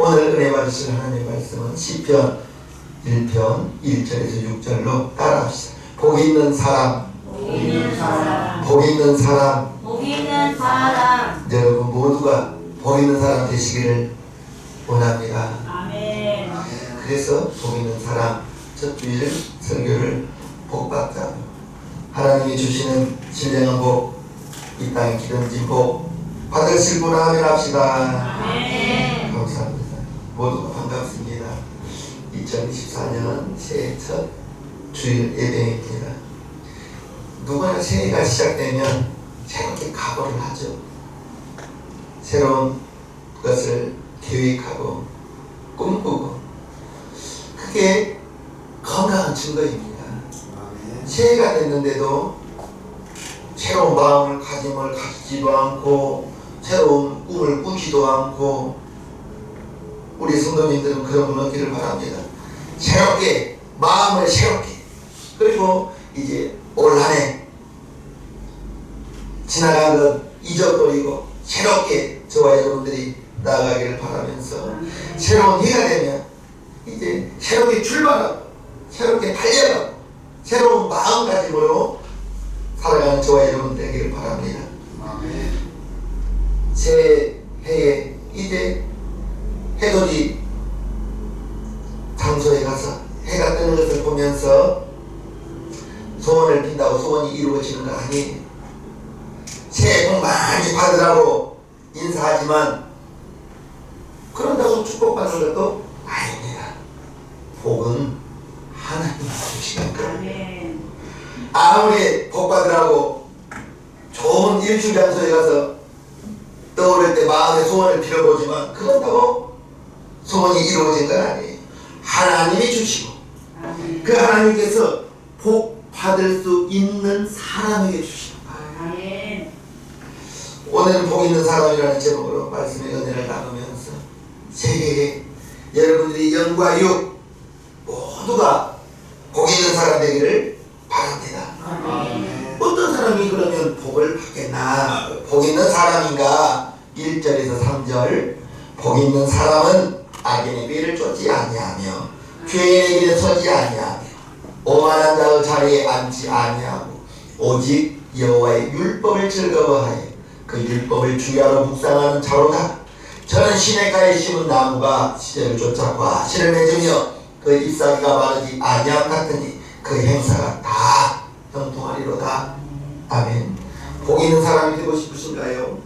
오늘 은혜 받으실 하나님의 말씀은 시편 1편 1절에서 6절로 따라합시다. 복 있는 사람, 복 있는 사람, 복 있는 사람. 복 있는 사람. 여러분 모두가 복 있는 사람 되시기를 원합니다. 아멘. 그래서 복 있는 사람 첫 주일 설교를 복받자, 하나님이 주시는 신령한 복, 이 땅에 기름진 복 받으실 분 아멘 합시다. 아멘. 감사합니다. 모두가 반갑습니다. 2024년 새해 첫 주일 예배입니다. 누구나 새해가 시작되면 새롭게 각오를 하죠. 새로운 것을 계획하고 꿈꾸고, 그게 건강한 증거입니다. 새해가 됐는데도 새로운 마음을 가지지도 않고 새로운 꿈을 꾸지도 않고, 우리 성도님들은 그런 분 없기를 바랍니다. 새롭게, 마음을 새롭게, 그리고 이제 올 한해 지나간 것 잊어버리고 새롭게 저와 여러분들이 나아가기를 바라면서, 새로운 해가 되면 이제 새롭게 출발하고 새롭게 달려가고 새로운 마음가짐으로 살아가는 저와 여러분 되기를 바랍니다. 새해에 이제 해돋이 장소에 가서 해가 뜨는 것을 보면서 소원을 빈다고 소원이 이루어지는 거 아니에요. 새해 복 많이 받으라고 인사하지만 그런다고 축복받는 것도 아닙니다. 복은 하나님이 주시는 거예요. 아무리 복 받으라고 좋은 일출 장소에 가서 떠오를 때 마음의 소원을 빌어보지만 그런다고 소원이 이루어진 건 아니에요. 하나님이 주시고 그 하나님께서 복 받을 수 있는 사람에게 주시는 거예요. 오늘은 복 있는 사람이라는 제목으로 말씀의 은혜를 나누면서 새해에 여러분들이 영과 육 모두가 복 있는 사람 되기를 바랍니다. 어떤 사람이 그러면 복을 받겠나? 복 있는 사람인가? 1절에서 3절, 복 있는 사람은 악인의 비를 쫓지 아니하며 죄인의 길에 서지 아니하며 오만한 자의 자리에 앉지 아니하고 오직 여호와의 율법을 즐거워하여 그 율법을 주야로 묵상하는 자로다. 저는 시냇가에 심은 나무가 시절을 쫓아 과실을 맺으며 그 잎사귀가 마르지 아니함 같으니 그 행사가 다 형통하리로다. 아멘. 복 있는 사람이 되고 싶으신가요?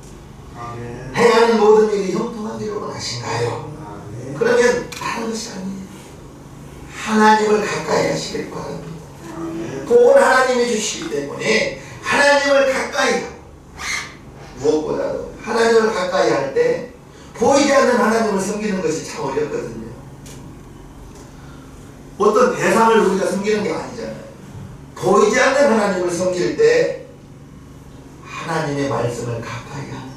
아멘. 행하는 모든 일이 형통하기를 원하신가요? 아멘. 그러면 다른 것이 아니에요. 하나님을 가까이 하시길 바랍니다. 아멘. 복은 하나님이 주시기 때문에 하나님을 가까이 하고, 무엇보다도 하나님을 가까이 할 때 보이지 않는 하나님을 섬기는 것이 참 어렵거든요. 어떤 대상을 우리가 섬기는 게 아니잖아요. 보이지 않는 하나님을 섬길 때 하나님의 말씀을 가까이 하는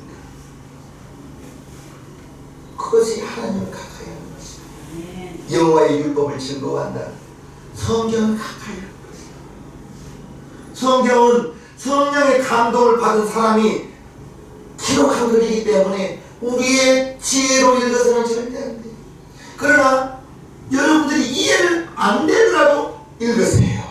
것, 그것이 하나님을 가까이 하는 것입니다. 여호와의 율법을 즐거워한다. 성경을 가까이 하는 것입니다. 성경은 성령의 감동을 받은 사람이 기록한 글이기 때문에 우리의 지혜로 읽어서는 절대 안 돼요. 그러나 여러분들이 이해를 안 되더라도 읽으세요.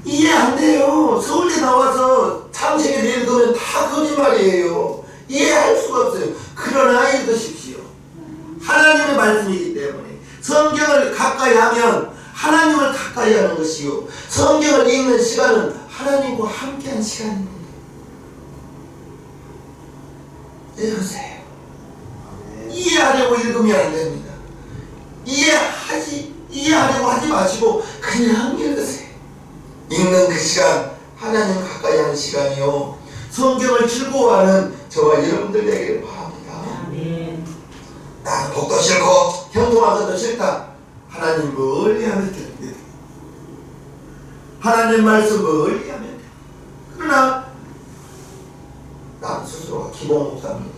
이해 안 돼요. 서울대 나와서 창세기를 읽으면 다 거짓말이에요. 이해할 수가 없어요. 그러나 읽으십시오. 하나님의 말씀이기 때문에 성경을 가까이 하면 하나님을 가까이 하는 것이요, 성경을 읽는 시간은 하나님과 함께한 시간입니다. 읽으세요. 이해하려고 읽으면 안 됩니다. 이해하려고 하지 마시고 그냥 읽으세요. 읽는 그 시간, 하나님 가까이 하는 시간이요, 성경을 즐거워하는 저와 여러분들 되기를 바랍니다. 나는 복도 싫고 형통한 것도 싫다. 하나님 멀리 하면 됩니다. 하나님 말씀 멀리 하면 됩니다. 그러나 나 스스로가 기복 목사입니다.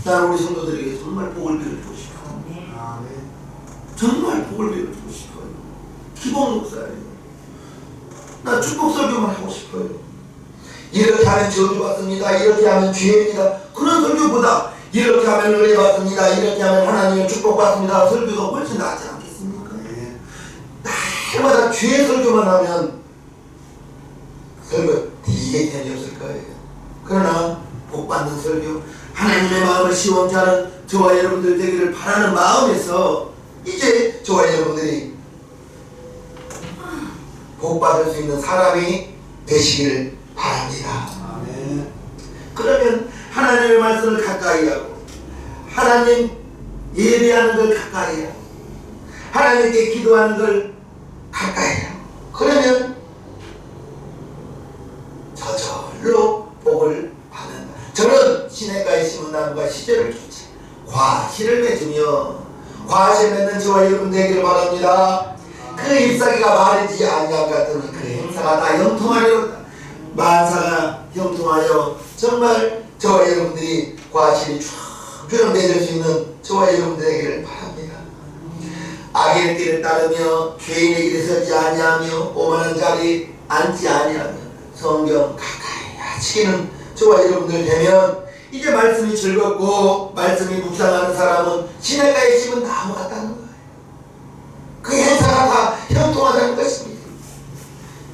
나는 우리 성도들에게 정말 복을 빌어주고 싶어요. 정말 복을 빌어주고 싶어요. 기복 목사예요. 나 축복 설교만 하고 싶어요. 이렇게 하면 저주 받습니다. 이렇게 하면 죄입니다. 그런 설교보다 이렇게 하면 은혜 받습니다. 이렇게 하면 하나님의 축복받습니다. 설교가 훨씬 낫지 않겠습니까? 날마다 죄 설교만 하면 설교 되게 재미없을 거예요. 그러나 복받는 설교, 하나님의 마음을 시원케 하는 저와 여러분들 되기를 바라는 마음에서 이제 저와 여러분들이 복받을 수 있는 사람이 되시기를 바랍니다. 아멘. 그러면 하나님의 말씀을 가까이 하고 하나님 예배하는 걸 가까이 하고 하나님께 기도하는 걸 가까이 하고 그러면 저절로 복을 받는다. 저는 시냇가에 심은 나무가 시절을 쫓지 과실을 맺으며 과실 맺는 저와 여러분 되기를 바랍니다. 그 잎사귀가 마르지 아니함 같으니 그 행사가 다 형통하리로다. 만사가 형통하여 정말 저와 여러분들이 과실이 쭉 맺을 수 있는 저와 여러분들 되기를 바랍니다. 악인의 길을 따르며 죄인의 길에 서지 아니하며 오만한 자리에 앉지 아니하며 성경 가까이 하시기는 저와 여러분들 되면 이제 말씀이 즐겁고 말씀이 묵상하는 사람은 시냇가에 심은 나무 같다는 거예요. 그 행사가 다 형통하다는 것입니다.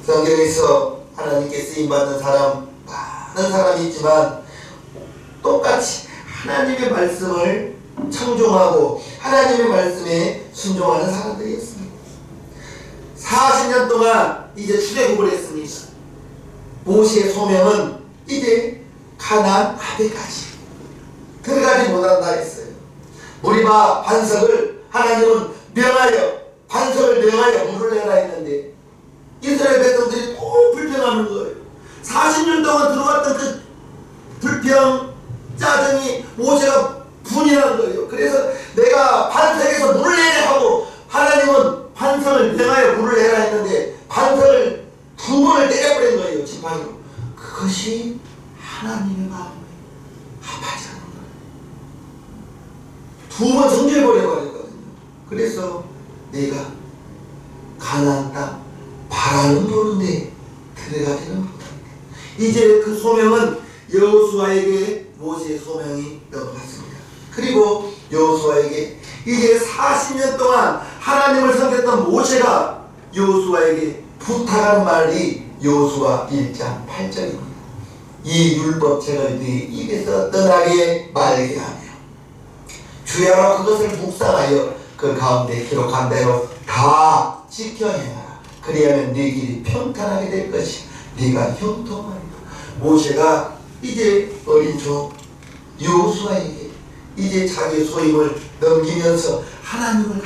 성경에서 하나님께 쓰임받는 사람 많은 사람이 있지만 똑같이 하나님의 말씀을 청종하고 하나님의 말씀에 순종하는 사람들이었습니다. 40년 동안 이제 출애굽을 했습니다. 모세의 소명은 이제 가나안 아베까지 들어가지 못한다 했어요. 무리바 반석을 하나님은 명하여 반석을 명하여 물을 내라 했는데 이스라엘 백성들이 또 불평하는 거예요. 40년 동안 들어왔던 그 불평 짜증이 모세가 분이 난 거예요. 그래서 내가 반석에서 물을 내라 하고 하나님은 반석을 명하여 물을 내라 했는데 반석을 두 번을 때려버린 거예요. 지팡이로. 그것이 하나님의 마음에 합하지 않은 거예요. 두 번 정죄해버려버렸거든요. 그래서 내가 가나안 땅 바라는 보는데 들어가지는 못합니다. 이제 그 소명은 여호수아에게 모세의 소명이 넘어갔습니다. 그리고 여호수아에게 이제 40년 동안 하나님을 섬겼던 모세가 여호수아에게 부탁하는 말이 여호수아 1장 8절입니다. 이 율법책을 네 입에서 떠나게 말게 하며 주야로 그것을 묵상하여 그 가운데 기록한 대로 다 지켜 행하라. 그리하면 네 길이 평탄하게 될 것이야. 네가 형통하리라. 모세가 이제 어린 종 여호수아에게 이제 자기의 소임을 넘기면서 하나님을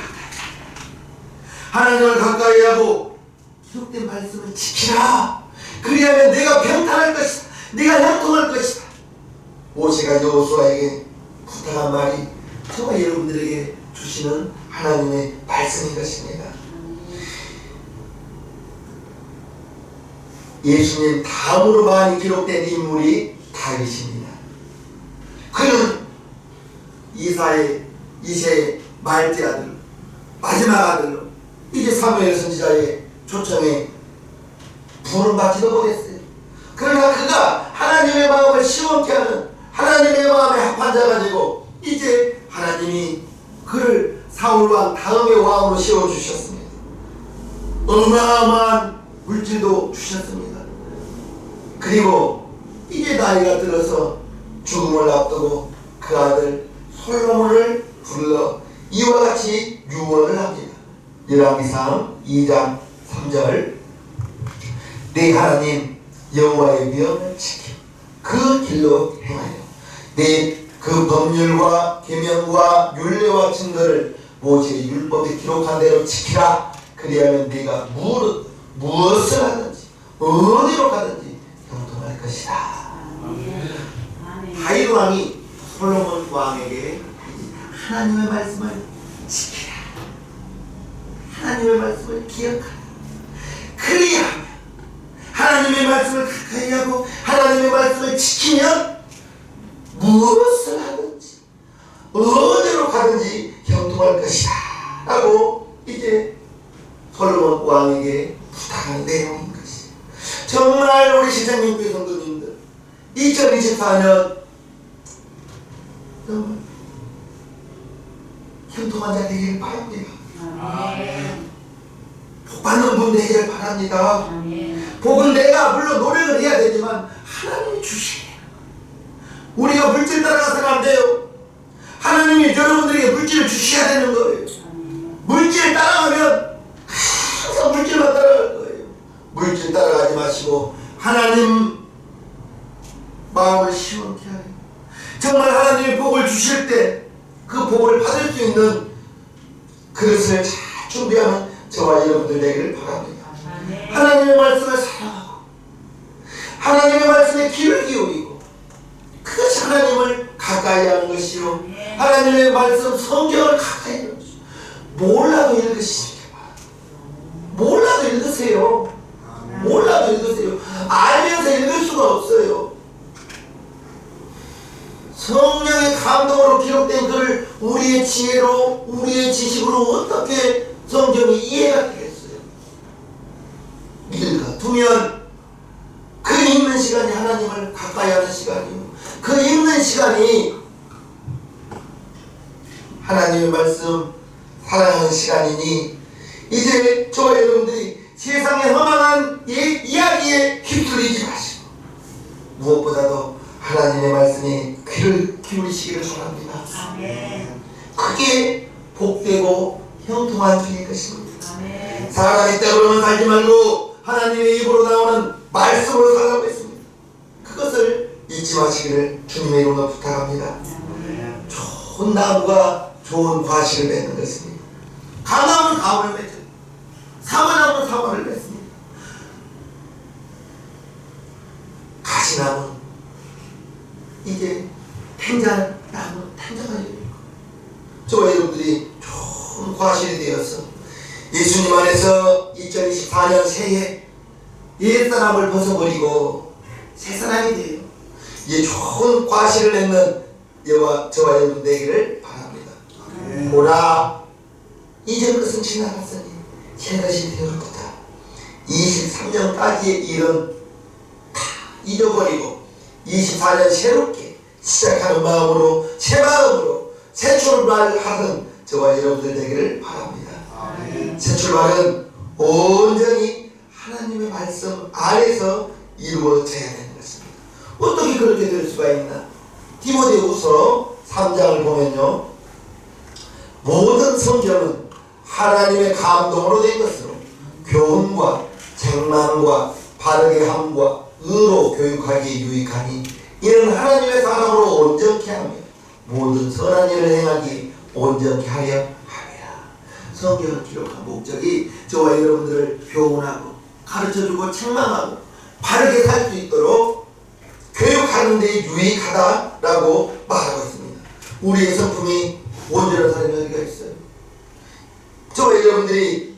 가까이 하고 기록된 말씀을 지키라. 그리하면 네가 평탄할 것이다. 네가 형통할 것이다. 모세가 여호수아에게 부탁한 말이 저와 여러분들에게 주시는 하나님의 말씀인 것입니다. 예수님 다음으로 많이 기록된 인물이 다윗입니다. 그는 이새의 말째 아들, 마지막 아들로 이제 사무엘 선지자의 초청에 부름받지도 못했어요. 그러나 그가 하나님의 마음을 시원케 하는 하나님의 마음에 합한 자가 되고 이제 하나님이 그를 사울왕 다음의 왕으로 세워주셨습니다. 어마어마한 물질도 주셨습니다. 그리고 이제 나이가 들어서 죽음을 앞두고 그 아들 솔로몬을 불러 이와 같이 유언을 합니다. 열왕기상 2장 3절 내 하나님 여호와의 명을 지켜 그 길로 행하여 내 그 법률과 계명과 율례와 증거를 모세의 율법에 기록한 대로 지키라. 그리하면 네가 무엇을 하든지 어디로 가든지 형통할 것이다. 다윗 왕이 솔로몬 왕에게 하나님의 말씀을 지키라. 하나님의 말씀을 기억하라. 그리하면 하나님의 말씀을 가까이 하고 하나님의 말씀을 지키면 무엇을 하든지 어디로 가든지 형통할 것이다 라고 이제 솔로몬 왕에게 부탁한 내용인 것이. 정말 우리 시장님께 성도님들 2024년 정말 형통한 자 되기를 바랍니다. 아멘. 복받는 분 되기를 바랍니다. 아멘. 복은 내가 물론 노력을 해야 되지만 하나님이 주시네요. 우리가 물질 따라가서는 안 돼요. 하나님이 여러분들에게 물질을 주셔야 되는 거예요. 물질 따라가면 항상 물질만 따라갈 거예요. 물질 따라가지 마시고 하나님 마음을 시원케 하여 정말 하나님이 복을 주실 때 그 복을 받을 수 있는 그릇을 잘 준비하는 저와 여러분들 되기를 바랍니다. 아멘. 하나님의 말씀을 사랑하고 하나님의 말씀에 귀를 기울이고 그것이 하나님을 가까이 하는 것이요 하나님의 말씀 성경을 가까이 하는 것이요 몰라도 읽으시기 바랍니다. 몰라도 읽으세요. 몰라도 읽으세요. 알면서 읽을 수가 없어요. 성령의 감동으로 기록된 글을 우리의 지혜로 우리의 지식으로 어떻게 성경이 이해가 되겠어요? 읽어두면 그 읽는 시간이 하나님을 가까이 하는 시간이요 그 읽는 시간이 하나님의 말씀 사랑하는 시간이니 이제 저와 여러분들이 세상의 허망한 이야기에 휩쓸리지 마시고 무엇보다도 하나님의 말씀에 귀를 기울이시기를 바랍니다. 아멘. 그게 복되고 형통한 길일 것입니다. 아멘. 사람이 때로는 살지 말고 하나님의 입으로 나오는 말씀으로 살라고 했습니다. 그것을 잊지 마시기를 주님의 이름으로 부탁합니다. 좋은 나무가 좋은 과실을 맺는 것입니다. 감나무는 감을 맺어요. 사과나무는 사과를 맺습니다. 가시나무는 이게 탱자나무 탱자가 열리고 저와 여러분들이 좋은 과실이 되어서 예수님 안에서 2024년 새해 옛사람을 벗어버리고 새사람이 돼요. 이 좋은 과실을 맺는 저와 여러분 되기를 바랍니다. 보라 이전 것은 지나갔으니 새 것이 되었도다. 23년까지의 일은 다 잊어버리고 24년 새롭게 시작하는 마음으로 새 마음으로 새 출발하는 저와 여러분들 되기를 바랍니다. 새 출발은 온전히 하나님의 말씀 안에서 이루어져야 되는 것입니다. 어떻게 그렇게 될 수가 있나? 디모데후서 3장을 보면요 모든 성경은 하나님의 감동으로 된 것으로 교훈과 책망과 바르게 함과 의로 교육하기에 유익하니 이는 하나님의 사람으로 온전케 하며 모든 선한 일을 행하기 온전케 하려 함이라. 성경을 기록한 목적이 저와 여러분들을 교훈하고 가르쳐주고 책망하고 바르게 살 수 있도록 교육하는 데 유익하다라고 말하고 있습니다. 우리의 성품이 온전한 사람이 어디가 있어요? 저와 여러분들이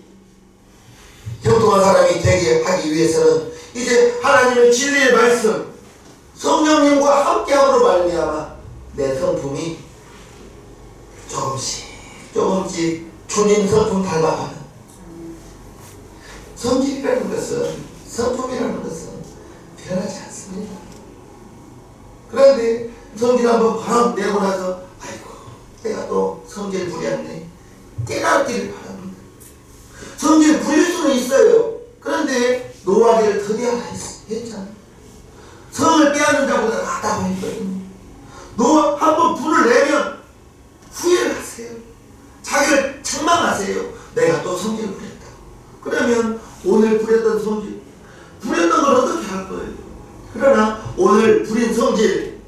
형통한 사람이 되게 하기 위해서는 이제 하나님의 진리의 말씀 성령님과 함께함으로 말미암아 내 성품이 조금씩 주님 성품 닮아가는 성질이라는 것은 성품이라는 것은 변하지 않습니다. 그런데 성질 한번 바람 내고 나서 아이고 내가 또 성질 부렸네 깨닫기를 바랍니다. 성질 부릴 수는 있어요. 그런데 노하기를 더디하라 했잖아요. 성을 빼앗는 자보다 낫다고 했거든요. 한번 불을 내면 후회를 하세요. 자기를 책망하세요. 내가 또 성질을 부렸다고. 그러면 오늘 부렸던 성질 부렸던 걸 어떻게 할 거예요? 그러나 오늘 부린 성질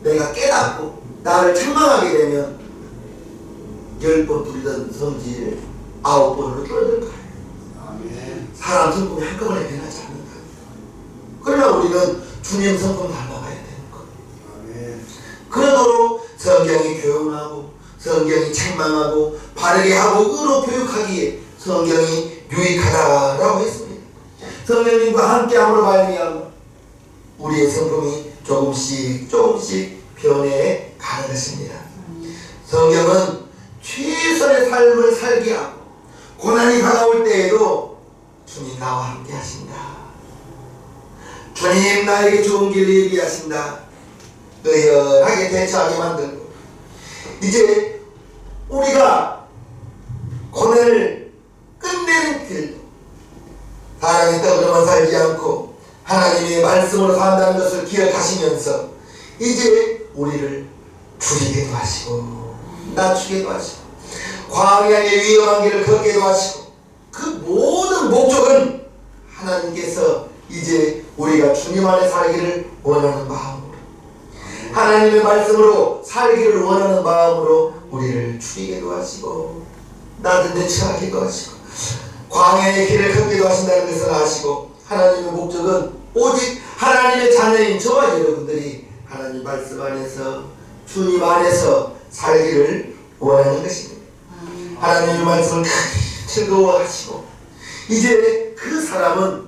내가 깨닫고 나를 책망하게 되면 10번 부리던 성질 9번으로 줄어들 거예요. 사람 성품이 한꺼번에 변하지 않는다. 그러나 우리는 주님 성품 닮아가야 되는 거예요. 그러도록 성경이 교훈하고 성경이 책망하고 바르게 하고 의로 교육하기에 성경이 유익하다라고 했습니다. 성령님과 함께함으로 말미암아 우리의 성품이 조금씩 변해 가는 것입니다. 성경은 최선의 삶을 살게 하고 고난이 다가올 때에도 주님 나와 함께 하신다. 주님 나에게 좋은 길을 얘기하신다. 의연하게 대처하게 만들고 이제 우리가 고난을 끝내는 길로 사랑의 떡으로만 살지 않고 하나님의 말씀으로 산다는 것을 기억하시면서 이제 우리를 줄이게도 하시고 낮추게도 하시고 광야의 위험한 길을 걷게도 하시고 그 모든 목적은 하나님께서 이제 우리가 주님 안에 살기를 원하는 마음으로 하나님의 말씀으로 살기를 원하는 마음으로 우리를 줄이게도 하시고 낮은 데 처하기도 하시고 광야의 길을 걷기도 하신다는 것을 아시고 하나님의 목적은 오직 하나님의 자녀인 저와 여러분들이 하나님 말씀 안에서 주님 안에서 살기를 원하는 것입니다. 하나님의 말씀을 크게 즐거워하시고 이제 그 사람은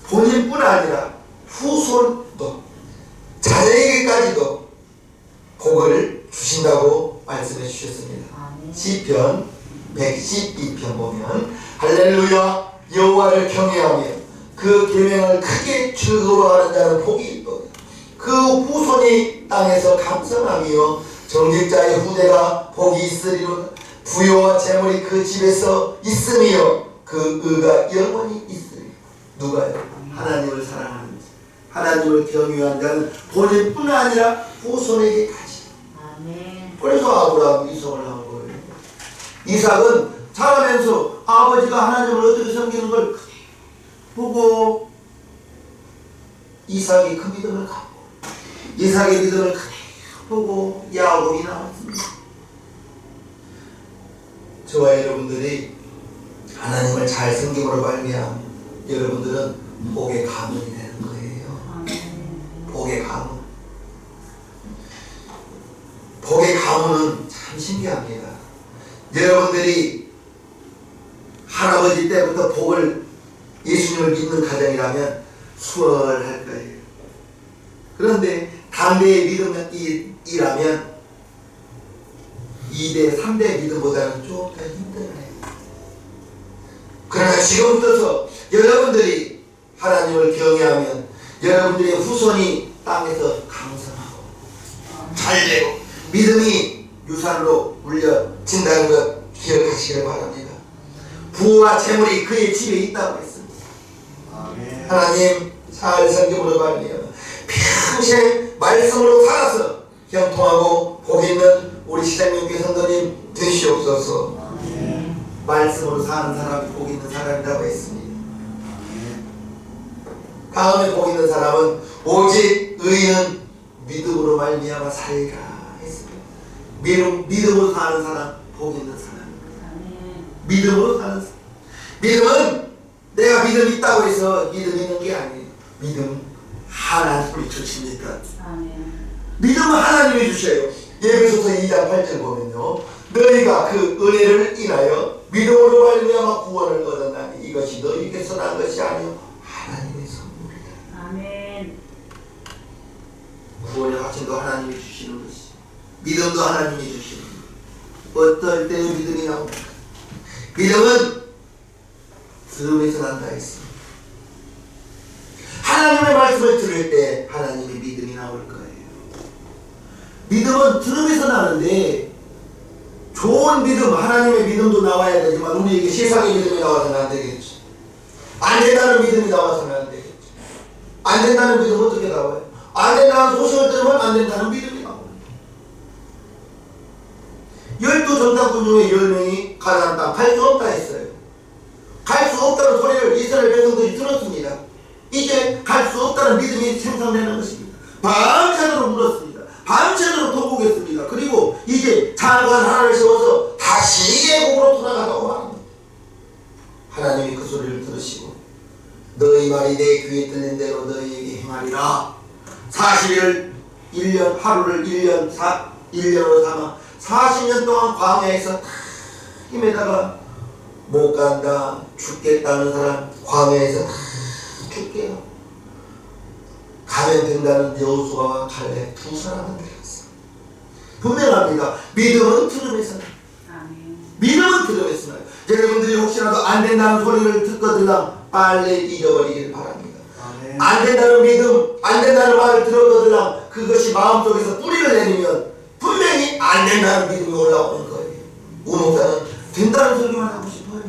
본인뿐 아니라 후손도 자녀에게까지도 복을 주신다고 말씀해 주셨습니다. 시편 112편 보면 할렐루야 여호와를 경외하며 그 계명을 크게 즐거워하는 자는 복이 있도다. 그 후손이 땅에서 감성하며 정직자의 후대가 복이 있으리로다. 부요와 재물이 그 집에서 있으며 그 의가 영원히 있으리. 누가요? 하나님을 사랑하는 자, 하나님을 경외하는 자는 본인뿐 아니라 후손에게까지. 아멘. 그래서 아브라함이 이삭을 한 거예요. 이삭은 자라면서 아버지가 하나님을 어떻게 섬기는 걸 보고 이삭이 그 믿음을 갖고 이삭의 믿음을 그대로 보고 야곱이 나왔습니다. 저와 여러분들이 하나님을 잘 섬김으로 말미암아 여러분들은 복의 가문이 되는 거예요. 복의 가문. 복의 가문은 참 신기합니다. 여러분들이 할아버지 때부터 복을 예수님을 믿는 가정이라면 수월할 거예요. 그런데 담대의 믿음이라면 2대, 3대 믿음보다는 좀 더 힘들어요. 그러나 지금부터 여러분들이 하나님을 경외하면 여러분들의 후손이 땅에서 강성하고 잘되고 믿음이 유산으로 물려진다는 것 기억하시기를 바랍니다. 부와 재물이 그의 집에 있다고 했습니다. 하나님 잘 섬김으로 말미암아 평생 말씀으로 살아서 형통하고 복 있는 우리 시장님께 성도님 되시옵소서. 말씀으로 사는 사람이 복 있는 사람이라고 했습니다. 다음에 복 있는 사람은 오직 의인은 믿음으로 말미암아 살리라 했습니다. 믿음으로 사는 사람 복 있는 사람. 믿음으로 사는 사람. 믿음은 내가 믿음이 있다고 해서 믿음이 있는 게 아니에요. 믿음은 하나님이 주십니까? 믿음은 하나님이 주셔요. 예배소서 2장 8절 보면요, 너희가 그 은혜를 인하여 믿음으로 말미암아 구원을 얻었나니 이것이 너희에게서 난 것이 아니요 하나님의 선물이다. 아멘. 구원의 확신도 하나님이 주시는 것이, 믿음도 하나님이 주시는 것. 어떨 때 믿음이 나옵니까? 믿음은 들음에서 난다 했습니다. 하나님의 말씀을 들을 때 하나님의 믿음이 나올 거예요. 믿음은 들음에서 나는데 좋은 믿음, 하나님의 믿음도 나와야 되지만 우리에게 세상의 믿음이 나와서는 안 되겠죠. 안 된다는 믿음이 나와서는 안 되겠죠. 안 된다는 믿음 어떻게 나와요? 안 된다는 소식을 들으면 안 된다는 믿음이 나옵니다. 12전당꾼 중에 10명이 가나안 땅 갈 수 없다 했어요. 갈 수 없다는 소리를 이스라엘 백성들이 들었습니다. 이제 갈 수 없다는 믿음이 생성되는 것입니다. 밤새도록 물었습니다. 밤새도록 통곡했습니다. 그리고 이제 장관 하나를 세워서 다시 애국으로 돌아가라고 말합니다. 하나님이 그 소리를 들으시고 너희 말이 내 귀에 들린 대로 너희에게 행하리라. 40일 1년 하루를 1년으로 삼아 40년 동안 광야에서 힘에다가 못 간다 죽겠다는 사람 광야에서 죽게요. 가면 된다는 여호수아와 갈렙 두 사람은 되었어. 분명합니다. 믿음은 들음에서 나요. 믿음은 들음에서 나요. 여러분들이 혹시라도 안 된다는 소리를 듣거든요 빨리 잊어버리길 바랍니다. 안 된다는 믿음, 안 된다는 말을 들었거들랑 그것이 마음속에서 뿌리를 내리면 분명히 안 된다는 믿음이 올라오는 거예요. 우목사는 된다는 설교만 하고 싶어요.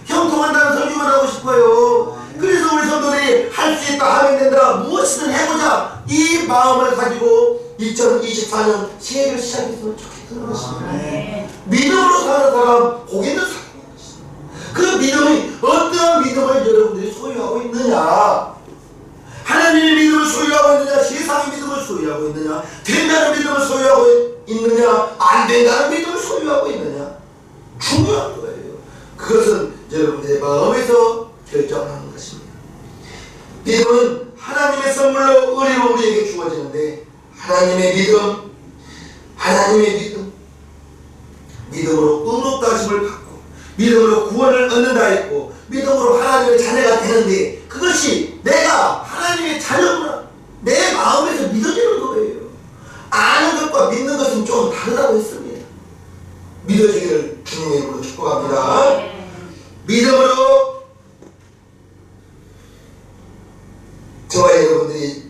형통한다는 설교만 하고 싶어요. 그래서 우리 성도들이 할 수 있다 하면 된다, 무엇이든 해보자, 이 마음을 가지고 2024년 새해를 시작했으면 좋겠다는 것입니다. 믿음으로 사는 사람, 복 있는 사람인 것입니다. 그 믿음이 어떠한 믿음을 여러분들이 소유하고 있느냐, 하나님의 믿음을 소유하고 있느냐, 세상의 믿음을 소유하고 있느냐, 된다는 믿음을 소유하고 있느냐, 안 된다는 믿음을 소유하고 있느냐, 중요한 거예요. 그것은 여러분들의 마음에서 결정하는 것입니다. 믿음은 하나님의 선물로 의리로 우리에게 주어지는데, 하나님의 믿음, 믿음으로 의롭다 하심을 받고 믿음으로 구원을 얻는다 했고, 믿음으로 하나님의 자녀가 되는데, 그것이 내가 하나님의 자녀구나, 내 마음에서 믿어지는 거예요. 아는 것과 믿는 것은 좀 다르다고 했습니다. 믿어지기를 주님의 이름으로 축복합니다. 믿음으로 저와 여러분들이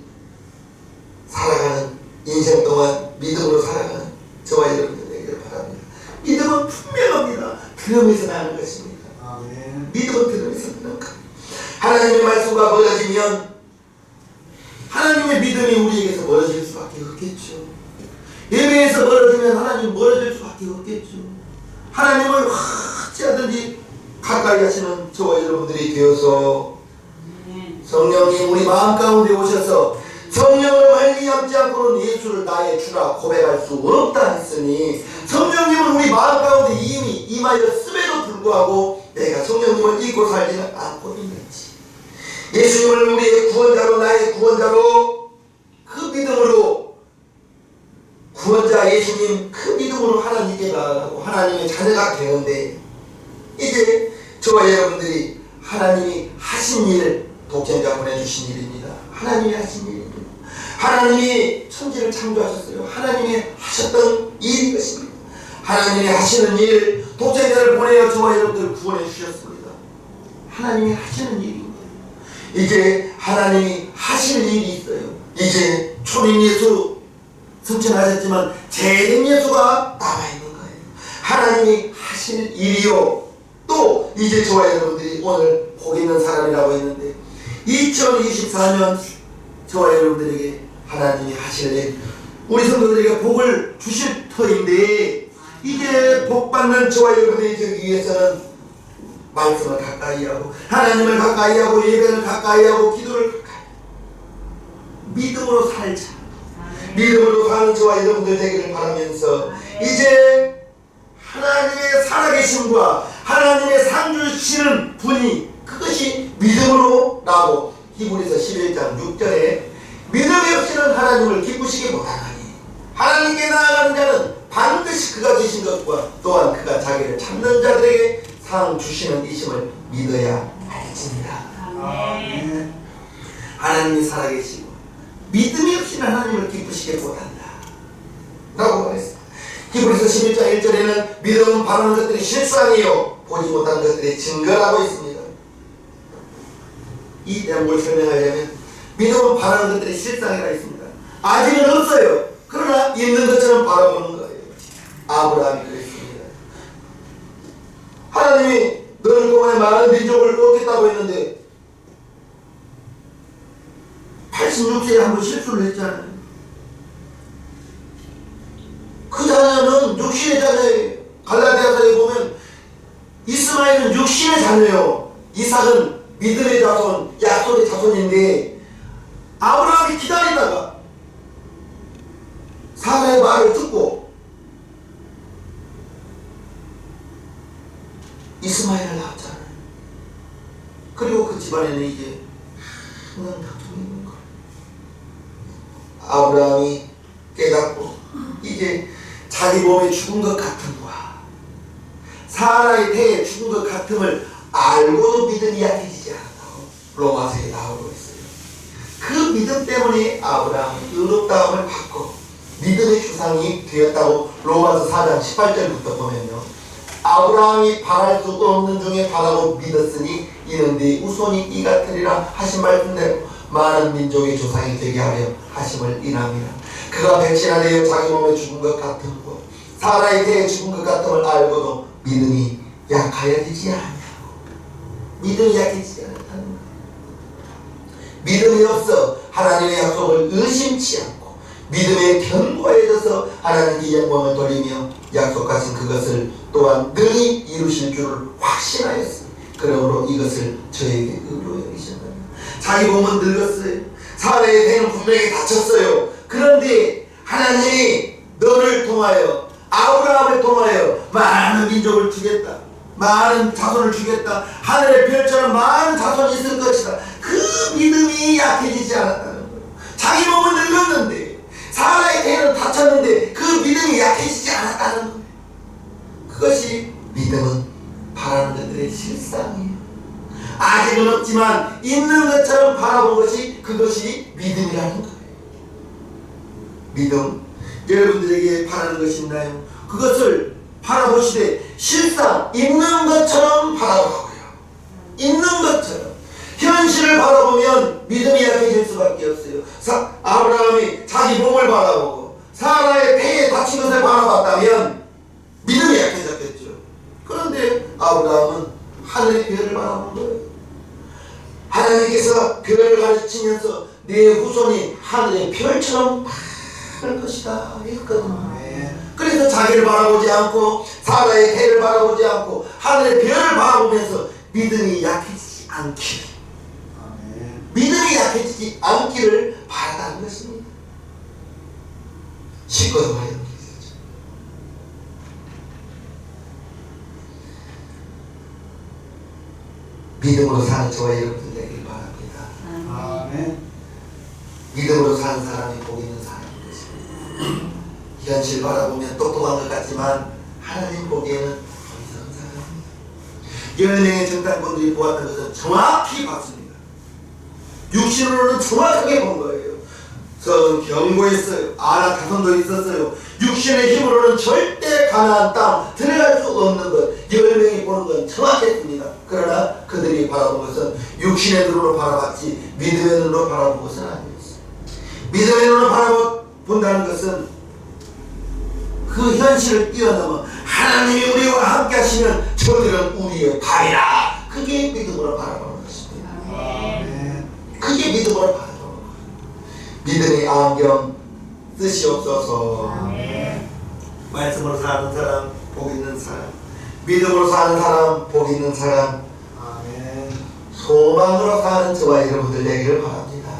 살아가는 인생 동안 믿음으로 살아가는 저와 여러분들 되기를 바랍니다. 믿음은 분명합니다. 들음에서 나는 것입니다. 믿음은 들음에서 나는 것. 하나님의 말씀과 멀어지면 하나님의 믿음이 우리에게서 멀어질 수밖에 없겠죠. 예배에서 멀어지면 하나님 멀어질 수밖에 없겠죠. 하나님을 어찌하든지 가까이 하시는 저와 여러분들이 되어서 성령님 우리 마음 가운데 오셔서 성령을 말미암지 않고는 예수를 나의 주라 고백할 수 없다 했으니, 성령님은 우리 마음 가운데 이미 임하였음에도 불구하고 내가 성령님을 잊고 살지는 않고 있는지, 예수님을 우리의 구원자로, 나의 구원자로, 그 믿음으로 구원자 예수님 그 믿음으로 하나님께 나아가고 하나님의 자녀가 되는데, 이제 저와 여러분들이 하나님이 하신 일, 독생자 보내주신 일입니다. 하나님이 하신 일입니다. 하나님이 천지를 창조하셨어요. 하나님이 하셨던 일인 것입니다. 하나님이 하시는 일, 독생자를 보내어 저와 여러분들을 구원해 주셨습니다. 하나님이 하시는 일입니다. 이제 하나님이 하실 일이 있어요. 이제 초림 예수 승천하셨지만 재림 예수가 남아있는 거예요. 하나님이 하실 일이요. 또 이제 저와 여러분들이 오늘 복 있는 사람이라고 했는데, 2024년 저와 여러분들에게 하나님이 하실 일, 우리 성도들에게 복을 주실 터인데, 이제 복받는 저와 여러분들이 되기 위해서는 말씀을 가까이 하고 하나님을 가까이 하고 예배를 가까이 하고 기도를 가까이 믿음으로 살자. 믿음으로 사는 저와 여러분들 되기를 바라면서, 이제 하나님의 살아계심과 하나님의 상 주시는 분이, 그것이 믿음으로 라고 히브리서 11장 6절에 믿음이 없이는 하나님을 기쁘시게 못하나니 하나님께 나아가는 자는 반드시 그가 계신 것과 또한 그가 자기를 찾는 자들에게 상 주시는 이심을 믿어야 할지니라. 하나님이 살아계시고 믿음이 없이는 하나님을 기쁘시게 못한다 라고 말했습니다. 히브리서 11장 1절에는 믿음은 바라는 것들이 실상이요 보지 못한 것들이 증거라고 있습니다. 이 내용을 설명하려면 믿음은 바라는 것들이 실상이라 있습니다. 아직은 없어요. 그러나 있는 것처럼 바라보는 거예요. 아브라함이 그랬습니다. 하나님이 너를 동안에 많은 민족을 얻겠다고 했는데 86세에 한번 실수를 했잖아요. 그 자녀는 육신의 자녀예요. 갈라디아서에 보면 이스마엘은 육신의 자녀예요. 이삭은 믿음의 자손, 약속의 자손인데, 아브라함이 기다리다가 사라의 말을 듣고 이스마엘을 낳았잖아요. 그리고 그 집안에는 이제 흔한 다툼이 있는 거예요. 아브라함이 깨닫고 이제 자기 몸에 죽은 것 같음과 사라의 태에 죽은 것 같음을 알고도 믿음이 약해지지 않았다고 로마서에 나오고 있어요. 그 믿음 때문에 아브라함은 의롭다함을 받고 믿음의 주상이 되었다고 로마서 4장 18절부터 보면요, 아브라함이 바랄 수 없는 중에 바라고 믿었으니 이는 네 후손이 이 같으리라 하신 말씀대로 많은 민족의 조상이 되게 하려 하심을 인함이라. 그가 백신하되어 자기 몸에 죽은 것 같은 것 사라의 태에 죽은 것 같음을 알고도 믿음이 약하여지지 않냐고. 믿음이 약해지지 않았다는 거예요. 믿음이 없어 하나님의 약속을 의심치 않고 믿음에 견고해져서 하나님께 영광을 돌리며 약속하신 그것을 또한 능히 이루실 줄을 확신하였으니 그러므로 이것을 저에게 의로 여기셨느냐. 자기 몸은 늙었어요. 사라의 태는 분명히 다쳤어요. 그런데 하나님이 너를 통하여 아브라함을 통하여 많은 민족을 주겠다, 많은 자손을 주겠다, 하늘의 별처럼 많은 자손이 있을 것이다. 그 믿음이 약해지지 않았다는 거예요. 자기 몸은 늙었는데 사라의 태는 다쳤는데 그 믿음이 약해지지 않았다는 거예요. 그것이 믿음은 바라는 것들의 실상이에요. 아직은 없지만 있는 것처럼 바라본 것이 그것이 믿음이라는 거예요. 믿음, 여러분들에게 바라는 것이 있나요? 그것을 바라보시되 실상 있는 것처럼 바라보라고요. 있는 것처럼. 현실을 바라보면 믿음이 약해질 수밖에 없어요. 아브라함이 자기 몸을 바라보고 사라의 태에 다친 것을 바라봤다면 믿음이 약해졌겠죠. 그런데 아브라함은 하늘의 별을 바라본 거예요. 하나님께서 별을 가르치면서 내 후손이 하늘의 별처럼 할 것이다 했거든요. 그래서 자기를 바라보지 않고 사라의 태를 바라보지 않고 하늘의 별을 바라보면서 믿음이 약해지지 않기를, 믿음이 약해지지 않기를 바라다는 것입니다. 쉽고도 하여 믿음으로 사는 저와 여러분들 되길 바랍니다. 아멘. 믿음으로 사는 사람이 복 있는 사람인 것입니다. 현실 바라보면 똑똑한 것 같지만 하나님 보기에는 더 이상한 사람입니다. 10명의 정탐꾼들이 보았던 것은 정확히 봤습니다. 육신으로는 정확하게 본 거예요. 저는 경고했어요. 아나 다선도 있었어요. 육신의 힘으로는 절대 가나안 땅 들어갈 수 없는 것, 10명이 보는 건 정확했습니다. 그러나 그들이 바라본 것은 육신의 눈으로 바라봤지 믿음의 눈으로 바라본 것은 아니었어요. 믿음의 눈으로 바라본다는 것은 그 현실을 뛰어넘어 하나님이 우리와 함께 하시면 저들은 우리의 발이라. 그게 믿음으로 바라보는 것입니다. 그게 믿음으로 바라보는 거예요. 믿음의 안경 쓰시옵소서. 말씀으로 사는 사람 복 있는 사람, 믿음으로 사는 사람 복 있는 사람, 소망으로 사는 저와 여러분들 되기를 바랍니다.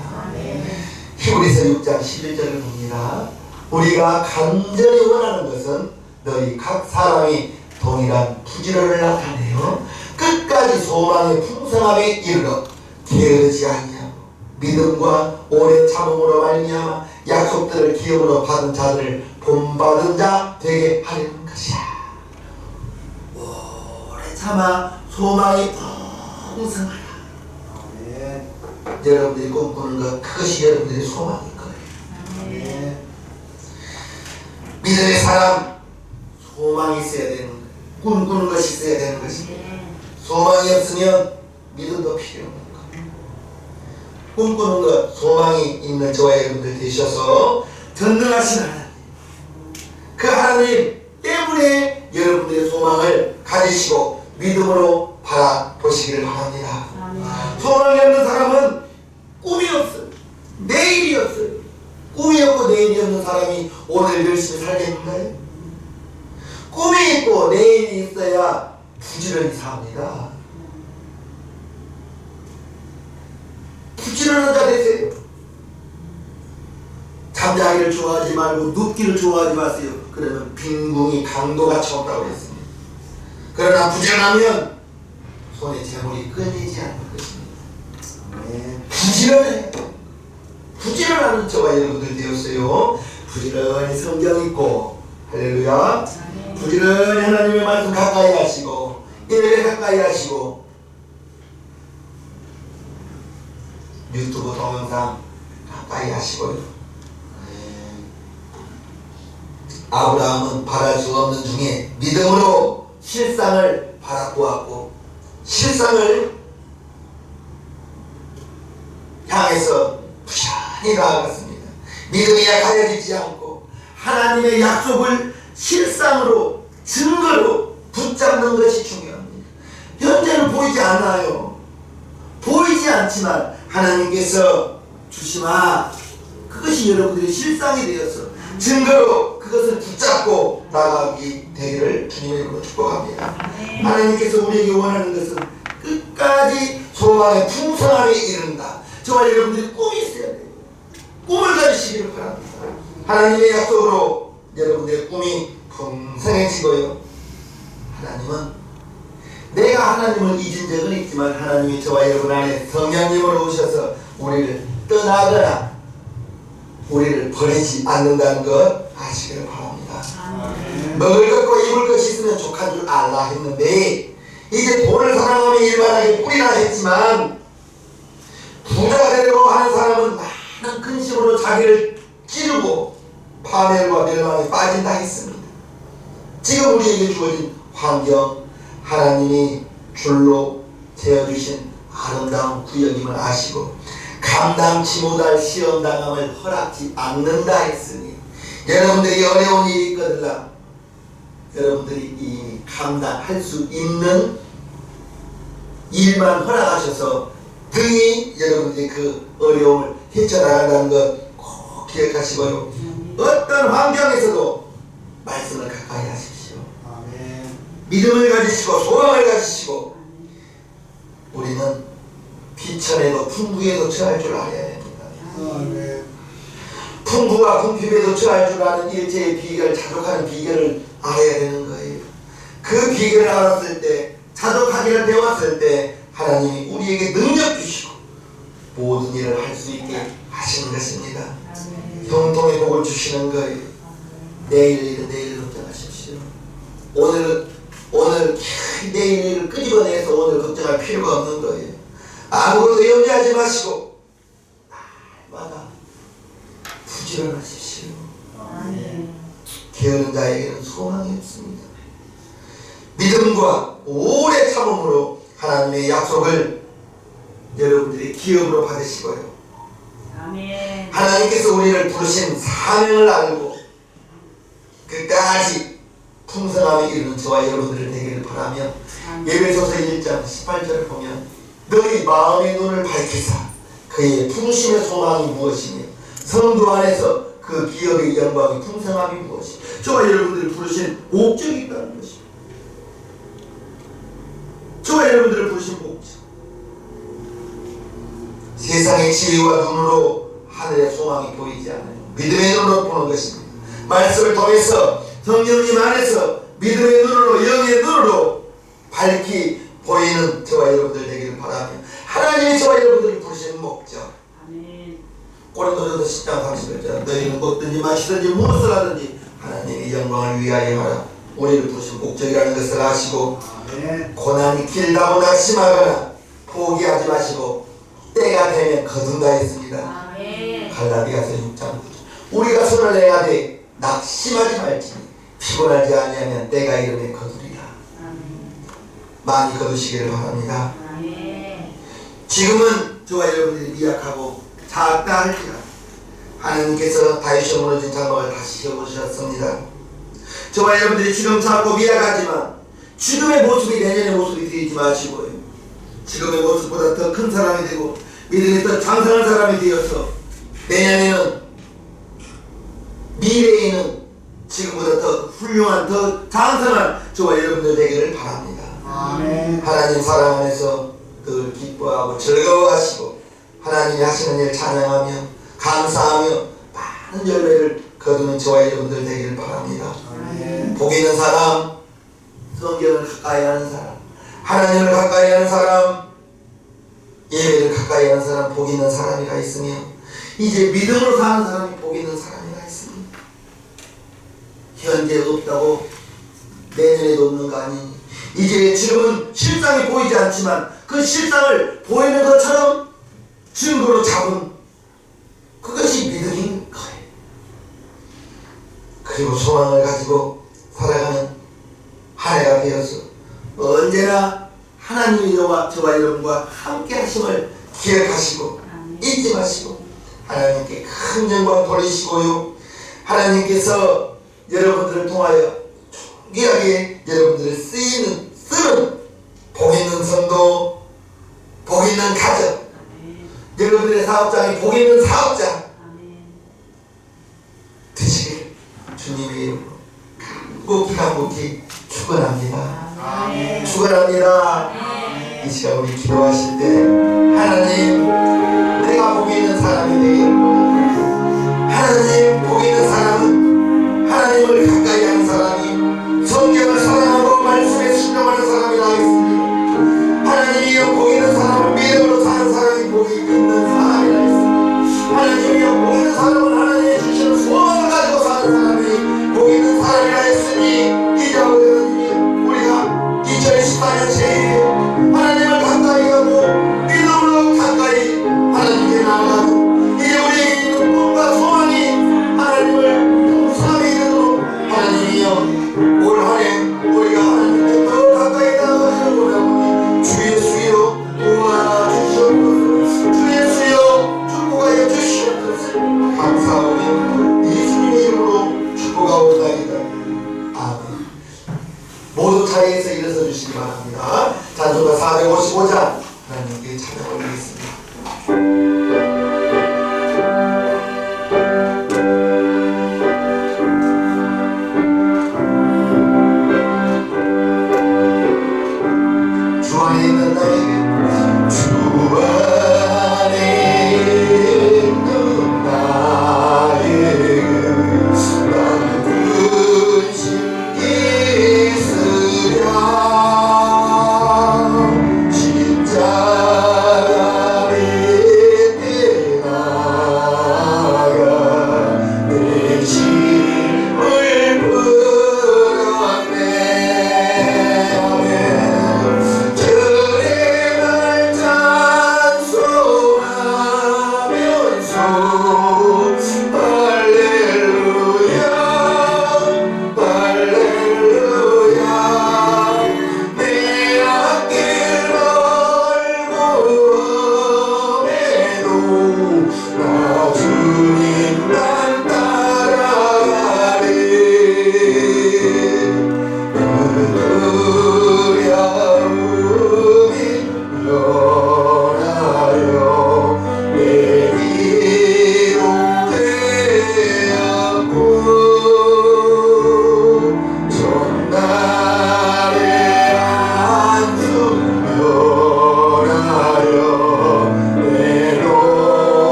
히브리서 6장 11절을 봅니다. 우리가 간절히 원하는 것은 너희 각 사람이 동일한 부지런을 나타내어 끝까지 소망의 풍성함에 이르러 게으르지 아니하고 믿음과 오래 참음으로 말미암아 약속들을 기업으로 받은 자들을 본받은 자 되게 하려는 것이야. 오래 참아 소망이 풍성하라. 여러분들이 꿈꾸는 것, 그것이 여러분들의 소망일 거예요. 믿음의 사람, 소망이 있어야 되는 거예요. 꿈꾸는 것이 있어야 되는 것입니다. 소망이 없으면 믿음도 필요 없는 거예요. 꿈꾸는 것, 소망이 있는 저와 여러분들 되셔서 전능하신 하나님, 그 하나님 때문에 여러분들의 소망을 가지시고 믿음으로 바라보시기를 바랍니다. 소망이 없는 사람은 꿈이 없어요. 내일이 없어요. 꿈이 없고 내일이 없는 사람이 오늘 열심히 살겠는가요? 꿈이 있고 내일이 있어야 부지런히 삽니다. 부지런한 자 되세요. 잠자기를 좋아하지 말고 눕기를 좋아하지 마세요. 그러면 빈궁이 강도가 차온다고 했습니다. 그러나 부지런하면 손에 재물이 끊이지 않을 것입니다. 부지런해. 부지런하는 저와 여러분들 되었어요. 부지런히 성경 읽고, 할렐루야. 부지런히 하나님의 말씀 가까이 하시고, 예배 가까이 하시고, 유튜브 동영상 가까이 하시고요. 아브라함은 바랄 수 없는 중에 믿음으로 실상을 바라보았고 실상을 향해서 부지런히 나아갔습니다. 믿음이 약하여지지 않고 하나님의 약속을 실상으로 증거로 붙잡는 것이 중요합니다. 현재는 보이지 않아요. 보이지 않지만 하나님께서 주시마 그것이 여러분들의 실상이 되어서 증거로 그것을 붙잡고 나가기 되기를 주님의 이름으로 축복합니다. 하나님께서 우리에게 원하는 것은 끝까지 소망의 풍성함에 이른다. 저와 여러분들이 꿈이 있어야 돼요. 꿈을 가지시기를 바랍니다. 하나님의 약속으로 여러분들의 꿈이 풍성해지고요. 하나님은 내가 하나님을 잊은 적은 있지만 하나님이 저와 여러분 안에 성령님으로 오셔서 우리를 떠나거나 우리를 버리지 않는다는 것 아시기를 바랍니다. 먹을 것과 입을 것이 있으면 족한 줄 알라 했는데 이제 돈을 사랑하며 일반하게 뿌리라 했지만 부자가 되려고 하는 사람은 많은 근심으로 자기를 찌르고 파멸과 멸망에 빠진다 했습니다. 지금 우리에게 주어진 환경 하나님이 줄로 재어주신 아름다운 구역임을 아시고 감당치 못할 시험당함을 허락지 않는다 했으니 여러분들이 어려운 일이 있거들라 여러분들이 이 감당할 수 있는 일만 허락하셔서 등이 여러분들이 그 어려움을 헤쳐나간다는 것 꼭 기억하시고요. 어떤 환경에서도 말씀을 가까이 하십시오. 믿음을 가지시고 소망을 가지시고 우리는 비천에도 풍부에도 처할 줄 알아야 됩니다. 풍부와 궁핍에도 처할 줄 아는 일체의 비결, 자족하는 비결을 알아야 되는 거예요. 그 비결을 알았을 때 자족하기를 배웠을 때 하나님이 우리에게 능력 주시고 모든 일을 할 수 있게 하시는 것입니다. 형통의 복을 주시는 거예요. 내일 일은 내일 걱정하십시오. 오늘 내일 일을 끄집어내서 오늘 걱정할 필요가 없는 거예요. 아무것도 염려하지 마시고 날마다 부지런하십시오. 게으른 자에게는 소망이 없습니다. 믿음과 오래 참음으로 하나님의 약속을 여러분들이 기업으로 받으시고요. 하나님께서 우리를 부르신 사명을 알고 끝까지 풍성함에 이르는 저와 여러분들을 되기를 바라며 예배소서 1장 18절을 보면 너희 마음의 눈을 밝히사 그의 부르심의 소망이 무엇이며 성도 안에서 그 기업의 영광의 풍성함이 무엇이며 저와 여러분들을 부르신 목적이 있다는 것입니다. 저와 여러분들을 부르신 목적 세상의 지혜와 눈으로 하늘의 소망이 보이지 않아요. 믿음의 눈으로 보는 것입니다. 말씀을 통해서 성령님 안에서 믿음의 눈으로 영의 눈으로 밝히 보이는 저와 여러분들 되기를 바라며 하나님이 저와 여러분들을 부르시는 목적 고린도전서 10장 31절 너희는 먹든지 마시든지 무엇을 하든지 하나님의 영광을 위하여 하라. 우리를 부르신 목적이라는 것을 아시고 고난이 길다고 낙심하거나 포기하지 마시고 때가 되면 거둔다 했습니다. 갈라디아서 6장 9절 우리가 손을 내야 돼 낙심하지 말지 피곤하지 아니하면 때가 이르면 거두리라. 많이 거두시기를 바랍니다. 지금은 저와 여러분들이 미약하고 작다 할지라 하나님께서 다윗이 무너진 장막을 다시 세워주셨습니다. 저와 여러분들이 지금 작고 미약하지만 지금의 모습이 내년의 모습이 되지 마시고요. 지금의 모습보다 더 큰 사람이 되고 믿음이 더 장성한 사람이 되어서 내년에는 미래에는 지금보다 더 훌륭한 더 장성한 저와 여러분들 되기를 바랍니다. 하나님 사랑 안에서 늘 기뻐하고 즐거워하시고 하나님이 하시는 일 찬양하며 감사하며 많은 열매를 거두는 저와 여러분들 되기를 바랍니다. 복 있는 사람, 성경을 가까이 하는 사람, 하나님을 가까이 하는 사람, 예배를 가까이 하는 사람, 복 있는 사람이가 있으며 이제 믿음으로 사는 사람이 복 있는 사람이가 있습니다. 현재 없다고 내년에도 없는 거 아니니 이제 지금은 실상이 보이지 않지만 그 실상을 보이는 것처럼 증거로 잡은 그것이 믿음인 거예요. 그리고 소망을 가지고 살아가는 한 해가 되어서 언제나 하나님이 저와 여러분과 함께 하심을 기억하시고 잊지 마시고 하나님께 큰 영광 돌리시고요. 하나님께서 여러분들을 통하여 존귀하게 여러분들을 쓰는 복 있는 성도, 복 있는 가정, 여러분들의 사업장이 복 있는 사업장 되시길 주님의 이름으로 간곡히 축원합니다. 축원합니다. 이 시간 우리 기도하실 때 하나님, 내가 복 있는 사람이 되겠고, 하나님, 복 있는 사람은 하나님을 가까이 하는 사람이, 성경을 사랑하고 말씀에 순종하는 사람이 나겠습니다. 하나님이여, 복 있는 사람은 믿음으로 사는 사람이 복이 있는 사람이 나겠습니다. 하나님이여, 복 있는 사람은 하나님이 주시는 소원을 가지고 사는 사람이 복 있는 사람이라 했으니, 이제 하나님, 우리가 2014년 새해 하나님을 가까이 하고 믿음으로 가까이 하나님께 나아가고, 이제 우리에게 있는 꿈과 소망이 하나님을 동참하게 되도록 하나님이여, 올 한해 우리가 하나님께 더 가까이 나아가기를 원하오니 주 예수여 도와주시옵소서. 주 예수여 축복하여 주시옵소서. 감사하오며 예수님의 이름으로 축복하옵나이다. 아멘. 모두 자리에서 일어서 주시기 바랍니다. 찬송가 455장